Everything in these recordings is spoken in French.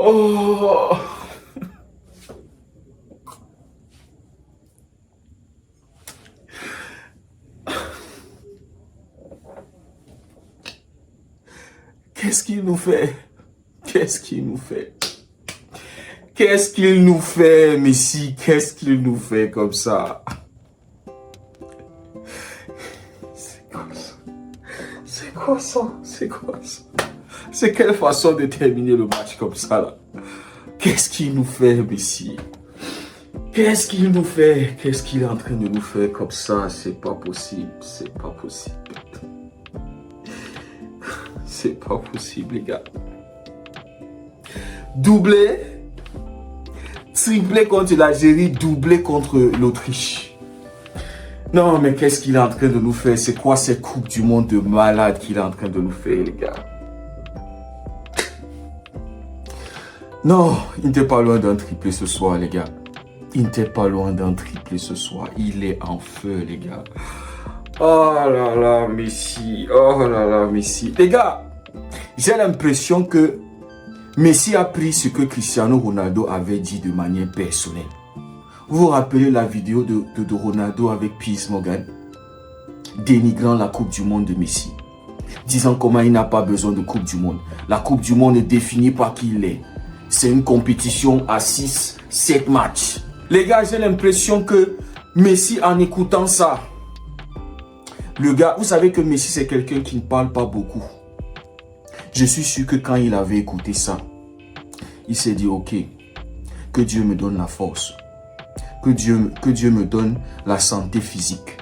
Oh. Qu'est-ce qu'il nous fait? Qu'est-ce qu'il nous fait? Qu'est-ce qu'il nous fait, Messi? Qu'est-ce qu'il nous fait comme ça? C'est quoi ça? C'est quoi ça? C'est quoi ça? C'est quelle façon de terminer le match comme ça, là? Qu'est-ce qu'il nous fait, Messi? Qu'est-ce qu'il nous fait? Qu'est-ce qu'il est en train de nous faire comme ça? C'est pas possible. C'est pas possible. C'est pas possible, les gars. Doublé, triplé contre l'Algérie, doublé contre l'Autriche. Non, mais qu'est-ce qu'il est en train de nous faire? C'est quoi cette coupe du monde de malade qu'il est en train de nous faire, les gars? Non, il n'était pas loin d'un triplé ce soir, les gars. Il n'était pas loin d'un triplé ce soir. Il est en feu, les gars. Oh là là, Messi. Oh là là, Messi. Les gars, j'ai l'impression que Messi a pris ce que Cristiano Ronaldo avait dit de manière personnelle. Vous vous rappelez la vidéo de Ronaldo avec Piers Morgan, dénigrant la Coupe du Monde de Messi, disant comment il n'a pas besoin de Coupe du Monde. La Coupe du Monde est définie par qui il est. C'est une compétition à 6, 7 matchs. Les gars, j'ai l'impression que Messi, en écoutant ça, le gars, vous savez que Messi, c'est quelqu'un qui ne parle pas beaucoup. Je suis sûr que quand il avait écouté ça, il s'est dit, ok, que Dieu me donne la force. Que Dieu me donne la santé physique.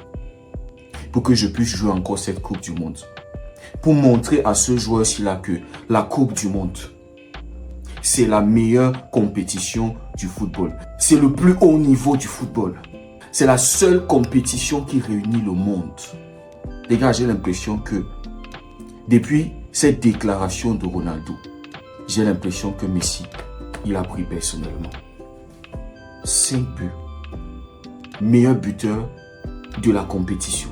Pour que je puisse jouer encore cette Coupe du Monde. Pour montrer à ce joueur-ci là que la Coupe du Monde, c'est la meilleure compétition du football. C'est le plus haut niveau du football. C'est la seule compétition qui réunit le monde. Les gars, j'ai l'impression que depuis cette déclaration de Ronaldo, j'ai l'impression que Messi, il a pris personnellement 5 buts. Meilleur buteur de la compétition.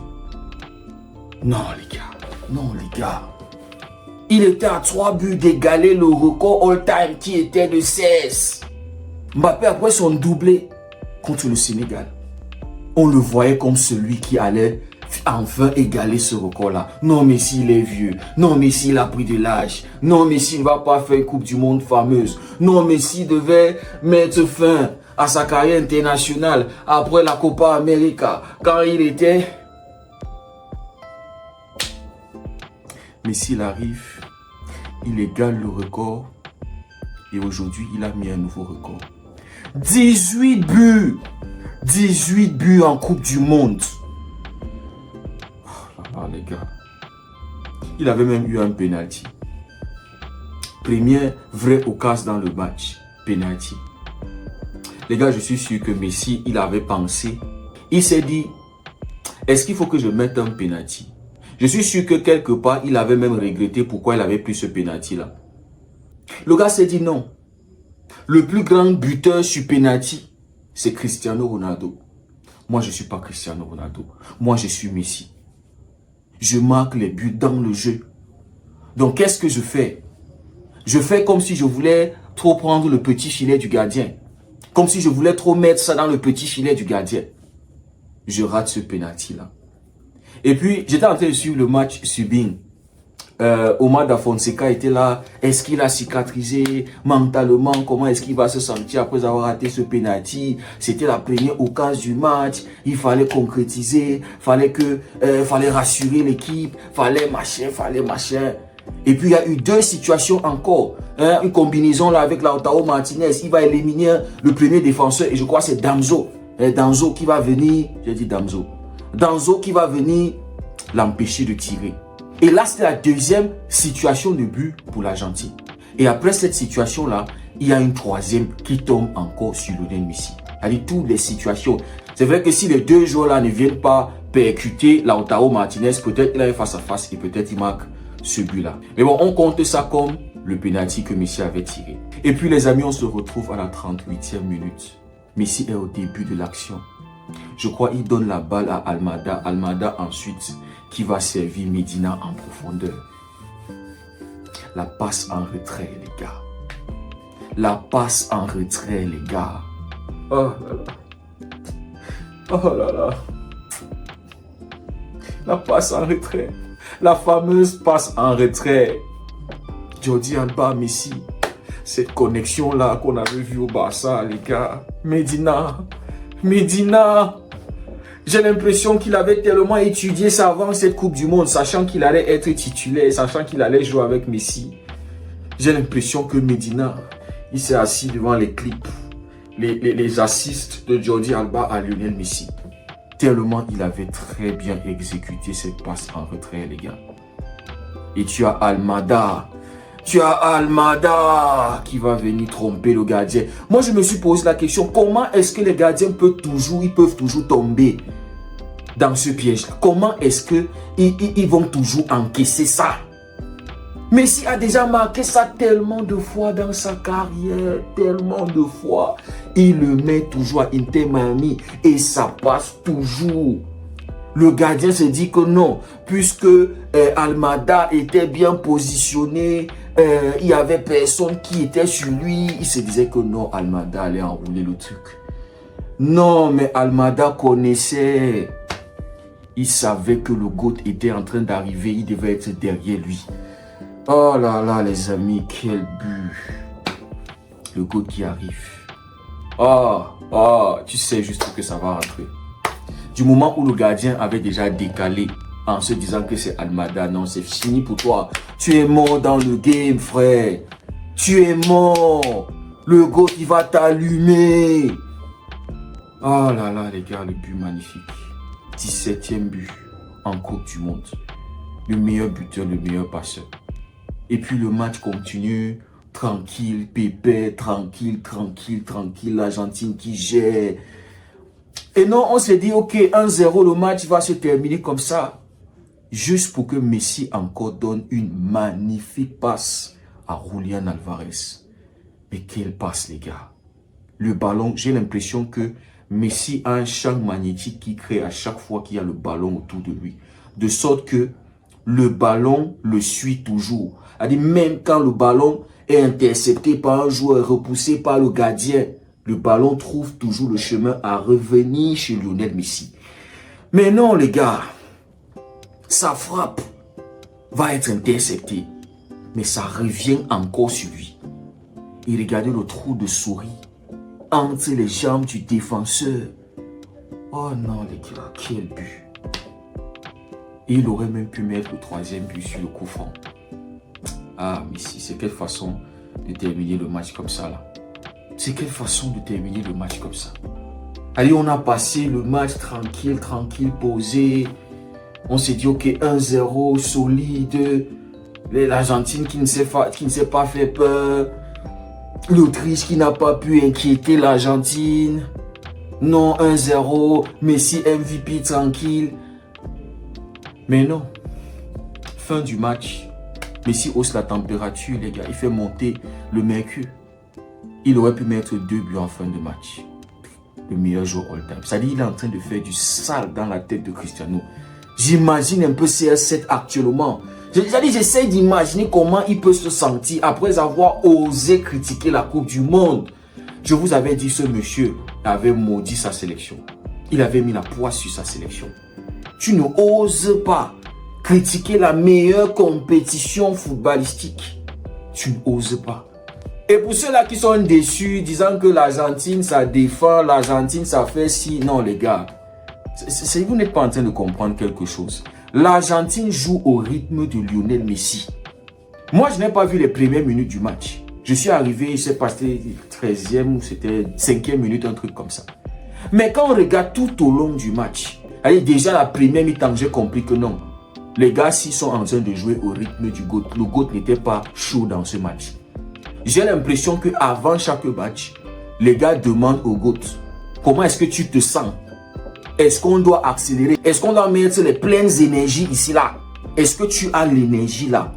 Non, les gars. Non, les gars. Il était à 3 buts d'égaler le record all-time qui était de 16. Mbappé, après son doublé contre le Sénégal, on le voyait comme celui qui allait enfin égaler ce record-là. Non, Messi, il est vieux. Non, Messi, il a pris de l'âge. Non, Messi ne va pas faire une Coupe du Monde fameuse. Non, Messi devait mettre fin à sa carrière internationale après la Copa América, quand il était... Messi, il arrive, il égale le record et aujourd'hui, il a mis un nouveau record. 18 buts! 18 buts en Coupe du Monde. Oh là là, les gars. Il avait même eu un penalty. Première vraie occasion dans le match. Penalty. Les gars, je suis sûr que Messi, il avait pensé. Il s'est dit, est-ce qu'il faut que je mette un penalty? Je suis sûr que quelque part, il avait même regretté pourquoi il avait pris ce penalty-là. Le gars s'est dit non. Le plus grand buteur sur penalty, c'est Cristiano Ronaldo. Moi, je ne suis pas Cristiano Ronaldo. Moi, je suis Messi. Je marque les buts dans le jeu. Donc, qu'est-ce que je fais? Je fais comme si je voulais trop prendre le petit filet du gardien. Comme si je voulais trop mettre ça dans le petit filet du gardien. Je rate ce penalty-là. Et puis, j'étais en train de suivre le match sur Bein. Omar Da Fonseca était là. Est-ce qu'il a cicatrisé mentalement? Comment est-ce qu'il va se sentir après avoir raté ce penalty? C'était la première occasion du match. Il fallait concrétiser. Fallait rassurer l'équipe. Fallait machin. Et puis, il y a eu 2 situations encore. Une combinaison là avec Lautaro Martinez. Il va éliminer le premier défenseur. Et je crois que c'est Damso. Damso qui va venir. J'ai dit Damso. Damso qui va venir l'empêcher de tirer. Et là, c'était la deuxième situation de but pour l'Argentine. Et après cette situation-là, il y a une troisième qui tombe encore sur Lionel Messi. C'est-à-dire toutes les situations. C'est vrai que si les 2 joueurs-là ne viennent pas percuter Lautaro Martinez, peut-être il a un face-à-face et peut-être il marque ce but-là. Mais bon, on compte ça comme le penalty que Messi avait tiré. Et puis les amis, on se retrouve à la 38e minute. Messi est au début de l'action. Je crois qu'il donne la balle à Almada. Almada ensuite qui va servir Medina en profondeur. La passe en retrait, les gars. La passe en retrait, les gars. Oh là là. Oh là là. La passe en retrait. La fameuse passe en retrait. Jordi Alba, Messi. Cette connexion-là qu'on avait vue au Barça, les gars. Medina. J'ai l'impression qu'il avait tellement étudié ça avant cette Coupe du Monde, sachant qu'il allait être titulaire, sachant qu'il allait jouer avec Messi. J'ai l'impression que Medina, il s'est assis devant les clips, les assists de Jordi Alba à Lionel Messi. Tellement il avait très bien exécuté cette passe en retrait, les gars. Et tu as Almada. Tu as Almada qui va venir tromper le gardien. Moi, je me suis posé la question, comment est-ce que les gardiens peuvent toujours tomber dans ce piège-là? Comment est-ce qu'ils vont toujours encaisser ça? Messi a déjà marqué ça tellement de fois dans sa carrière, tellement de fois. Il le met toujours à Inter Miami et ça passe toujours. Le gardien se dit que non, puisque Almada était bien positionné, il n'y avait personne qui était sur lui. Il se disait que non, Almada allait enrouler le truc. Non, mais Almada connaissait. Il savait que le GOAT était en train d'arriver. Il devait être derrière lui. Oh là là, les amis, quel but. Le GOAT qui arrive. Tu sais juste que ça va rentrer. Du moment où le gardien avait déjà décalé en se disant que c'est Almada, non, c'est fini pour toi. Tu es mort dans le game, frère. Tu es mort. Le GOAT, il va t'allumer. Oh là là, les gars, le but magnifique. 17e but en Coupe du Monde. Le meilleur buteur, le meilleur passeur. Et puis le match continue. Tranquille, pépère, tranquille. L'Argentine qui gère. Et non, on s'est dit, ok, 1-0, le match va se terminer comme ça. Juste pour que Messi encore donne une magnifique passe à Julián Álvarez. Mais quelle passe, les gars. Le ballon, j'ai l'impression que Messi a un champ magnétique qui crée à chaque fois qu'il y a le ballon autour de lui. De sorte que le ballon le suit toujours. C'est-à-dire, même quand le ballon est intercepté par un joueur, repoussé par le gardien, le ballon trouve toujours le chemin à revenir chez Lionel Messi. Mais non, les gars, sa frappe va être interceptée. Mais ça revient encore sur lui. Et regardez le trou de souris entre les jambes du défenseur. Oh non, les gars, quel but. Et il aurait même pu mettre le 3e but sur le coup franc. Ah, Messi, c'est quelle façon de terminer le match comme ça, là. C'est quelle façon de terminer le match comme ça. Allez, on a passé le match tranquille, posé. On s'est dit, ok, 1-0, solide. L'Argentine qui ne s'est pas fait peur. L'Autriche qui n'a pas pu inquiéter l'Argentine. Non, 1-0, Messi MVP tranquille. Mais non. Fin du match. Messi hausse la température, les gars. Il fait monter le mercure. Il aurait pu mettre 2 buts en fin de match. Le meilleur joueur all-time. C'est-à-dire qu'il est en train de faire du sale dans la tête de Cristiano. J'imagine un peu CR7 actuellement. J'essaie d'imaginer comment il peut se sentir après avoir osé critiquer la Coupe du Monde. Je vous avais dit, ce monsieur avait maudit sa sélection. Il avait mis la poisse sur sa sélection. Tu ne oses pas critiquer la meilleure compétition footballistique. Tu ne oses pas. Et pour ceux-là qui sont déçus, disant que l'Argentine, ça défend, l'Argentine, ça fait ci. Non, les gars, vous n'êtes pas en train de comprendre quelque chose. L'Argentine joue au rythme de Lionel Messi. Moi, je n'ai pas vu les premières minutes du match. Je suis arrivé, il s'est passé 13e ou c'était 5e minute, un truc comme ça. Mais quand on regarde tout au long du match, allez, déjà la première mi-temps, j'ai compris que non. Les gars, s'ils sont en train de jouer au rythme du GOAT, le GOAT n'était pas chaud dans ce match. J'ai l'impression qu'avant chaque match, les gars demandent au GOAT, comment est-ce que tu te sens? Est-ce qu'on doit accélérer? Est-ce qu'on doit mettre les pleines énergies ici, là? Est-ce que tu as l'énergie là?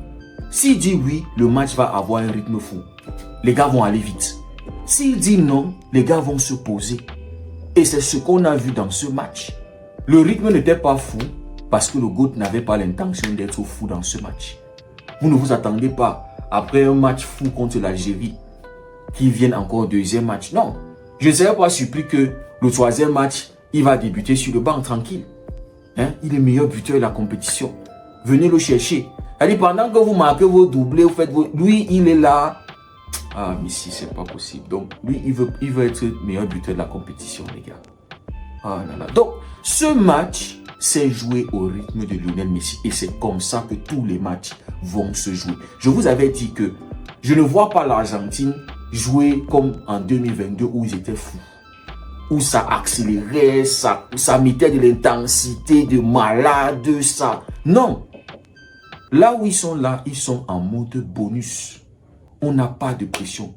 S'il dit oui, le match va avoir un rythme fou. Les gars vont aller vite. S'il dit non, les gars vont se poser. Et c'est ce qu'on a vu dans ce match. Le rythme n'était pas fou parce que le GOAT n'avait pas l'intention d'être fou dans ce match. Vous ne vous attendez pas, après un match fou contre l'Algérie, qu'il vienne encore au deuxième match. Non, je ne serais pas surpris que le troisième match, il va débuter sur le banc tranquille. Hein? Il est meilleur buteur de la compétition. Venez le chercher. Allez, pendant que vous marquez vos doublés, vous faites vos... Lui, il est là. Ah, mais si, c'est pas possible. Donc, lui, il veut être meilleur buteur de la compétition, les gars. Ah là là. Donc, ce match s'est joué au rythme de Lionel Messi. Et c'est comme ça que tous les matchs vont se jouer. Je vous avais dit que je ne vois pas l'Argentine jouer comme en 2022 où ils étaient fous. Où ça accélérait, ça mettait de l'intensité, de malade, ça. Non. Là où ils sont là, ils sont en mode bonus. On n'a pas de pression.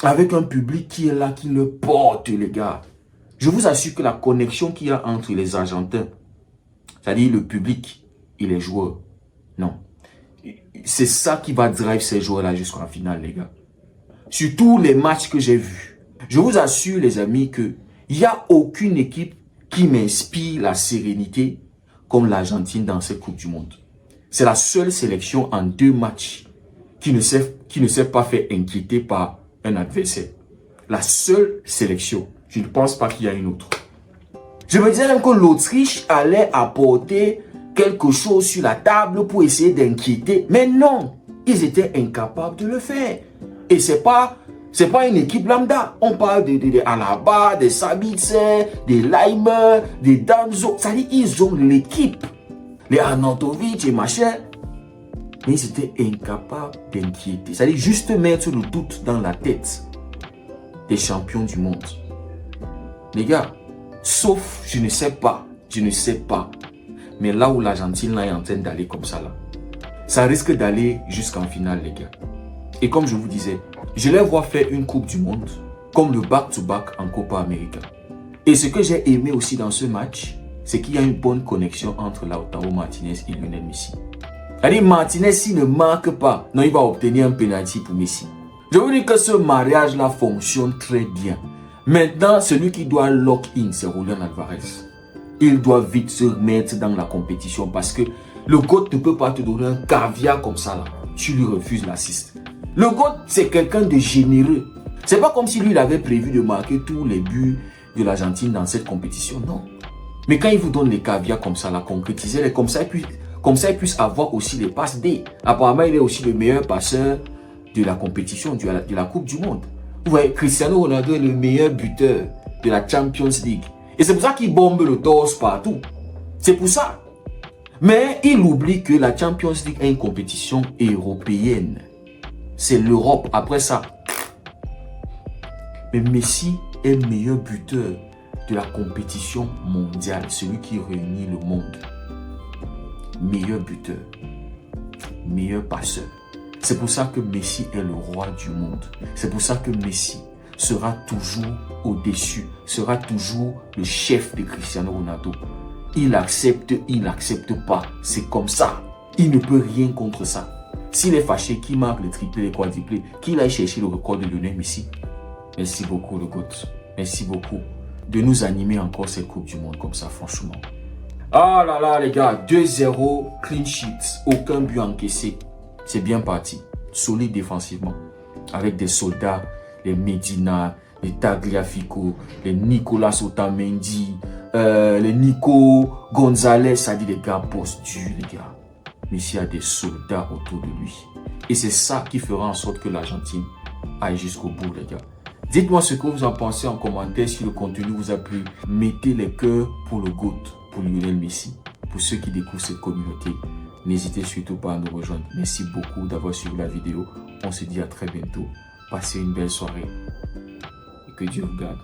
Avec un public qui est là, qui le porte, les gars. Je vous assure que la connexion qu'il y a entre les Argentins, c'est-à-dire le public et les joueurs, non. C'est ça qui va drive ces joueurs-là jusqu'en finale, les gars. Sur tous les matchs que j'ai vus, je vous assure, les amis, qu'il n'y a aucune équipe qui m'inspire la sérénité comme l'Argentine dans cette Coupe du Monde. C'est la seule sélection en 2 matchs qui ne s'est pas fait inquiéter par un adversaire. La seule sélection. Je ne pense pas qu'il y a une autre. Je me disais même que l'Autriche allait apporter quelque chose sur la table pour essayer d'inquiéter. Mais non, ils étaient incapables de le faire. Et c'est pas une équipe lambda. On parle de Alaba, des Sabitzer, des Leimer, des Danzo. C'est-à-dire ils ont l'équipe. Les Arnautovic et machin. Mais ils étaient incapables d'inquiéter. C'est-à-dire juste mettre le doute dans la tête des champions du monde. Les gars, sauf, je ne sais pas. Mais là où l'Argentine là est en train d'aller comme ça, là, ça risque d'aller jusqu'en finale, les gars. Et comme je vous disais, je les vois faire une Coupe du Monde comme le back-to-back en Copa América. Et ce que j'ai aimé aussi dans ce match, c'est qu'il y a une bonne connexion entre Lautaro Martinez et Lionel Messi. C'est-à-dire, Martinez, s'il ne marque pas, non, il va obtenir un penalty pour Messi. Je vous dis que ce mariage-là fonctionne très bien. Maintenant, celui qui doit lock-in, c'est Julián Álvarez. Il doit vite se mettre dans la compétition parce que le GOAT ne peut pas te donner un caviar comme ça, là. Tu lui refuses l'assist. Le GOAT, c'est quelqu'un de généreux. C'est pas comme si lui, il avait prévu de marquer tous les buts de l'Argentine dans cette compétition, non. Mais quand il vous donne les caviars comme ça, là, concrétisez-les, comme ça, il puisse avoir aussi les passes D. Apparemment, il est aussi le meilleur passeur de la compétition, de la Coupe du Monde. Vous voyez, Cristiano Ronaldo est le meilleur buteur de la Champions League. Et c'est pour ça qu'il bombe le torse partout. C'est pour ça. Mais il oublie que la Champions League est une compétition européenne. C'est l'Europe. Après ça. Mais Messi est le meilleur buteur de la compétition mondiale. Celui qui réunit le monde. Meilleur buteur. Meilleur passeur. C'est pour ça que Messi est le roi du monde. C'est pour ça que Messi sera toujours au-dessus, sera toujours le chef de Cristiano Ronaldo. Il accepte pas. C'est comme ça. Il ne peut rien contre ça. S'il est fâché, qui marque le triplé, le quadruplé, qu'il aille chercher le record de Lionel Messi. Merci beaucoup, le GOAT. Merci beaucoup de nous animer encore cette Coupe du Monde comme ça, franchement. Ah là là, les gars, 2-0, clean sheet, aucun but encaissé. C'est bien parti, solide défensivement, avec des soldats, les Medina, les Tagliafico, les Nicolas Otamendi, les Nico Gonzalez, ça dit les gars boss durs, les gars. Messi a des soldats autour de lui. Et c'est ça qui fera en sorte que l'Argentine aille jusqu'au bout, les gars. Dites-moi ce que vous en pensez en commentaire. Si le contenu vous a plu, mettez les cœurs pour le GOAT, pour Lionel Messi. Pour ceux qui découvrent cette communauté, n'hésitez surtout pas à nous rejoindre. Merci beaucoup d'avoir suivi la vidéo. On se dit à très bientôt. Passez une belle soirée. Et que Dieu vous garde.